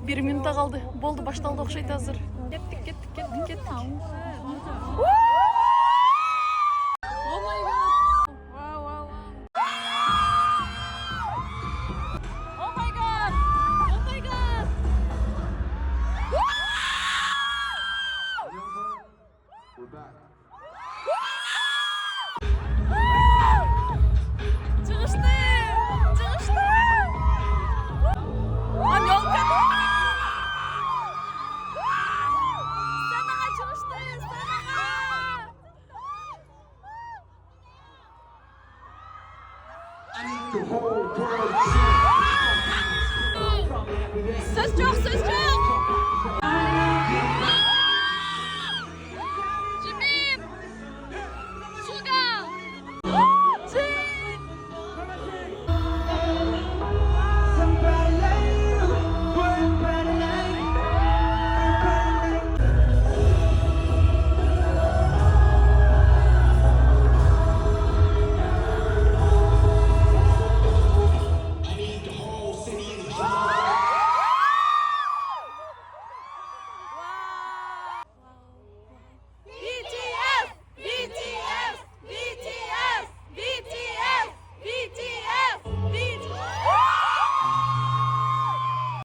Bir minut'a kaldı. Boldu baştaldı okşaydı hazır. Gittik. Oh my god. Wow. Oh my god. We're back. Çıkıştı. Amyonka. Sana çıkıştı. I need the whole world. Söz çok.